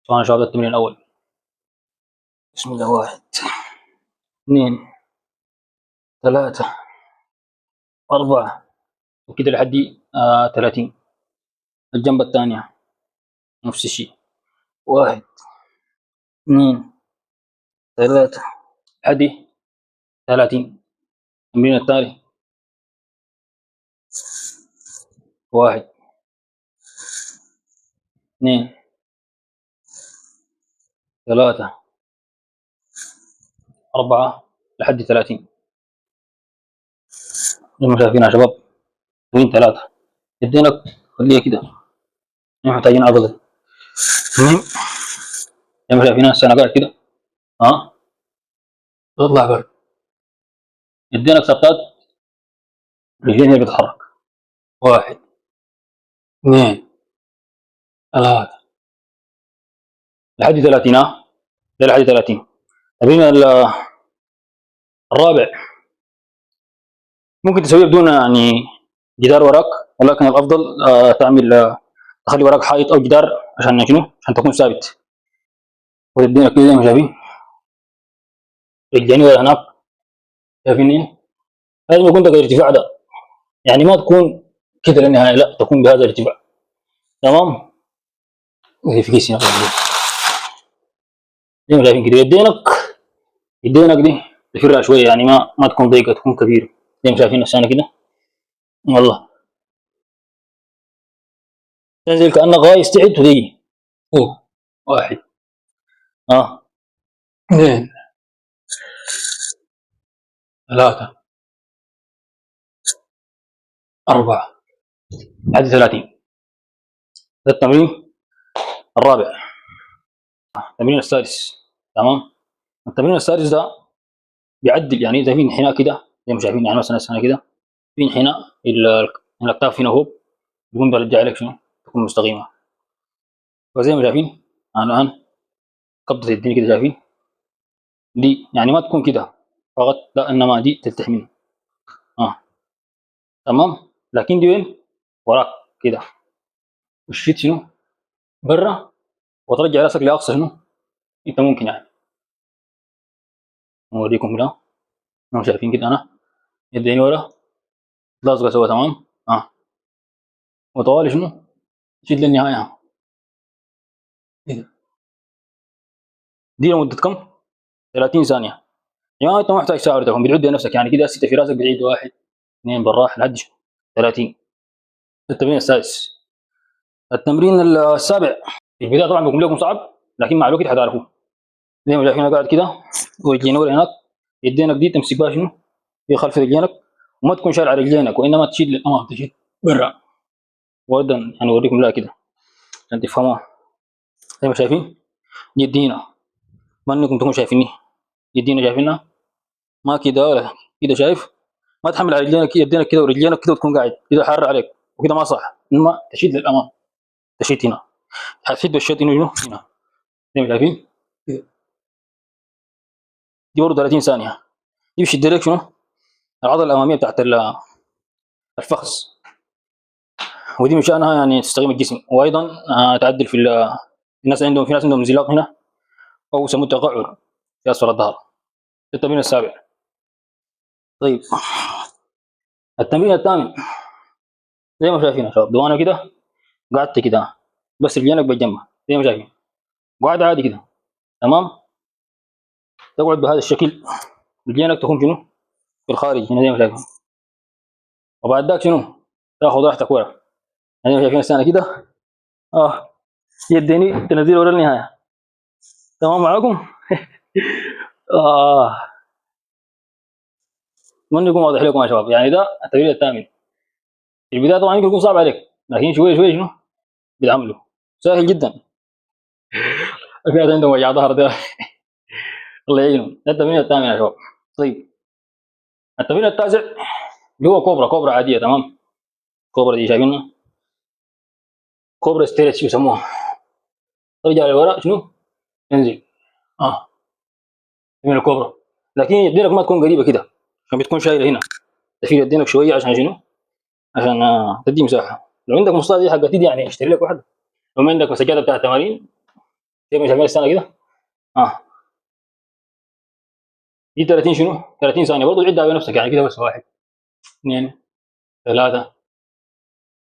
طبعا شباب، ده التمرين الأول. بسم الله. 1 2 3 4 وكده لحد 30. الجنبة الثانية نفس الشيء. 1 2 3 لحد 30. التمرين التالي 1 2 3 4 لحد 30. زي ما شايفين يا شباب، تمرين 3. يدينك خليها كده، احنا محتاجين عضلة. تمام. زي ما شايفين هسه انا قاعد كده، تطلع قاعد. يدينك سبتات، رجلين هي بتتحرك. 1 2 3 لحد 30. ده لحد 30. التمرين الرابع ممكن تسويه بدون يعني جدار وراك، ولكن الافضل تعمل تخلي وراك حائط او جدار عشان شنو؟ عشان تكون ثابت. وتدينا كده زي ما شايفين، رجلين ورا هناك. شايفين لازم يكون ده الارتفاع ده، يعني ما تكون كده للنهايه، لا تكون بهذا الارتفاع. تمام. وهي في كيس هنا زي ما شايفين كده. يدينك دي تفرع شويه، يعني ما تكون ضيقه، تكون كبيره زي ما شايفين السنه كده. والله تنزل كانك غاية تحت وتيجي فوق. 1 2 3 4 لحد 30. ده التمرين الرابع. التمرين السادس. تمام. التمرين السادس ده بيعدل، يعني زي في انحناء كده زي ما شايفين، يعني مثلا السنه كده في انحناء الاكتاف هنا هو بيقوم بيرجع لك شنو؟ تكون مستقيمه. وزي ما شايفين انا الان قبضه الدنيا كده، شايفين دي يعني ما تكون كده فقط، لا انما دي تلتحم منه. تمام. لكن دي وين؟ وراك كده، والشيت شنو؟ برا. وترجع راسك لاقصى شنو؟ انت ممكن يعني. اوريكم كده. شايفين كده انا يديني ورا لازقه سوا. تمام. وطوالي شنو؟ شيل للنهايه كده. دي لمده كم؟ 30 ثانيه. يعني انت ما محتاج ساعه تكون بتعد نفسك، يعني كده ستة في راسك بتعيد 1 2 بالراحه لحد 30. التمرين السادس. التمرين السابع في البدايه طبعا بيكون لكم صعب، لكن مع الوقت حتعرفوه. زي ما شايفين قاعد كده، ورجلين ورا هناك. يدينك دي تمسك بها شنو؟ في خلف رجلينك، وما تكون شايل على رجلينك، وانما تشيل للامام، تشيل برا. وأيضا يعني اوريكم لا كده عشان تفهموها. زي ما شايفين يدينا، ما انكم تكونوا شايفيني، يدينا شايفينها ما كده ولا كده. شايف؟ ما تحمل على رجلينك، يدينك كده ورجلينك كده، وتكون قاعد كده حار عليك وكده ما صح، انما تشيل للامام، تشيل هنا، حتشيل بالشيط هنا. زي ما شايفين كده. دي برضه 30 ثانيه. دي بشد لك شنو؟ العضله الاماميه بتاعت الفخذ، ودي مشانها يعني تستقيم الجسم، وايضا تعدل في الناس عندهم، في ناس عندهم انزلاق هنا او يسموه تقعر في اسفل الظهر. التمرين السابع. طيب التمرين الثامن. زي ما شايفين يا شباب، لو انا كده قعدت كده بس رجلينك بالجنب زي ما شايفين، قعد عادي كده. تمام. تقعد بهذا الشكل، رجلينك تكون شنو؟ في الخارج هنا زي ما شايفين. وبعد ذاك شنو؟ تاخذ راحتك ورا، يعني زي ما شايفين السنه كده. اه يديني تنزل ورا النهايه. تمام معاكم؟ اه اتمنى يكون واضح لكم يا شباب. يعني ده التمرين الثامن. في البدايه طبعا يمكن يكون صعب عليك، لكن شويه شويه شنو؟ بتعمله سهل جدا. في ناس عندهم وجع ظهر ده الله يعينهم. ده التمرين الثامن يا شباب. طيب التمرين التاسع اللي هو كوبرا عاديه. تمام. كوبرا دي شايفينها؟ كوبرا ستريتش بيسموها. ترجع لورا شنو؟ تنزل. اه من الكوبرا، لكن يدينك ما تكون قريبه كده، عشان بتكون شايله هنا. تشيل يدينك شويه عشان شنو؟ عشان تدي مساحه. لو عندك مصطلح دي حقت دي يعني اشتري لك واحده. لو ما عندك سجاده بتاع تمارين كيف مش عارفين السنه كده. اه دي 30 شنو 30 ثانيه برضه عدها بنفسك يعني كده بس. واحد اثنين ثلاثه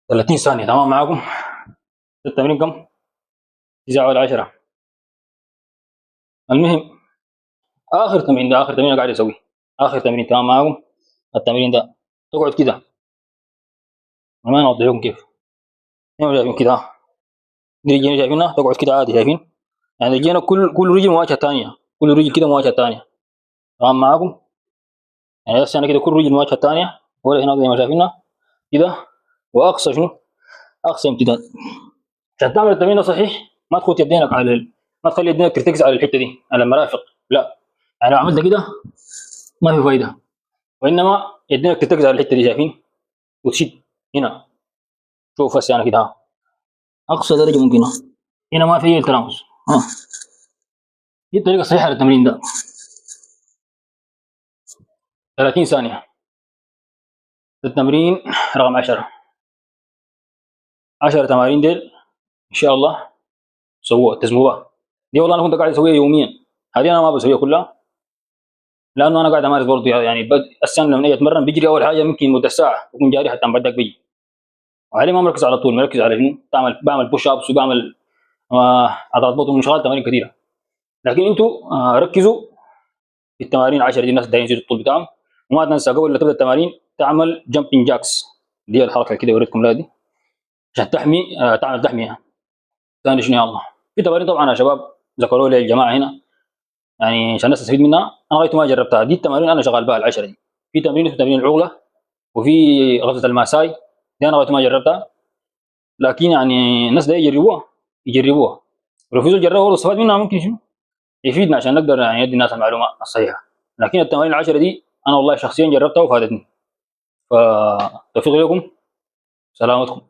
30 ثانيه تمام معاكم. التمرين كم 9 ولا 10. المهم اخر تمرين ده اخر تمرين أنا قاعد اسويه. اخر تمرين تمام معاكم. التمرين ده تقعد كده. ما نوضح لكم كيف. هنا شايفين كده دي رجلين شايفينها تقعد كده عادي شايفين. يعني رجلينا كل رجل مواجهه ثانيه. كل رجل كده مواجهه ثانيه تمام معاكم. يعني بس انا كده كل رجل مواجهه ثانيه ولا هنا زي ما شايفينها كده. واقصى شنو اقصى امتداد. عشان تعمل التمرين ده صحيح ما تخوت يدينك على ما تخلي يدينك ترتكز على الحته دي على المرافق لا. يعني لو عملت كده ما في فايده. وانما يدينك ترتكز على الحته دي شايفين وتشد هنا. شوف هسه انا كده اقصى درجه ممكنه. هنا ما في اي تلامس دي الطريقه الصحيحه للتمرين ده. 30 ثانيه. التمرين رقم 10. 10 تمارين ديل ان شاء الله سووها التزموها. دي والله انا كنت قاعد اسويها يوميا. هذه انا ما بسويها كلها لانه انا قاعد امارس برضه يعني السنه لما اجي اتمرن بيجري اول حاجه ممكن مده ساعه بكون جاري حتى بعد ذاك بيجي. وعلي ما مركز على طول مركز على شنو بعمل بوش ابس وبعمل عضلات بطن وشغال تمارين كثيره. لكن انتوا ركزوا في التمارين 10 دي الناس دايرين يزيدوا الطول بتاعهم. وما تنسى قبل لا تبدا التمارين تعمل جامبين جاكس. دي الحركه كده وريتكم لا دي عشان تحمي تعمل تحميه. ثاني شنو يا الله في تمارين طبعا يا شباب ذكروا لي الجماعه هنا يعني عشان الناس تستفيد منها. انا لغايه ما جربتها دي التمارين انا شغال بها ال10 دي. في تمرين اسمه تمرين العقله وفي غزه الماساي دي انا لغايه ما جربتها. لكن يعني الناس دي يجربوها ولو في زول جربها برضه استفاد منها ممكن شنو يفيدنا عشان نقدر يعني ندي الناس المعلومه الصحيحه. لكن التمارين ال10 دي انا والله شخصيا جربتها وفادتني. فتوفيق لكم سلامتكم.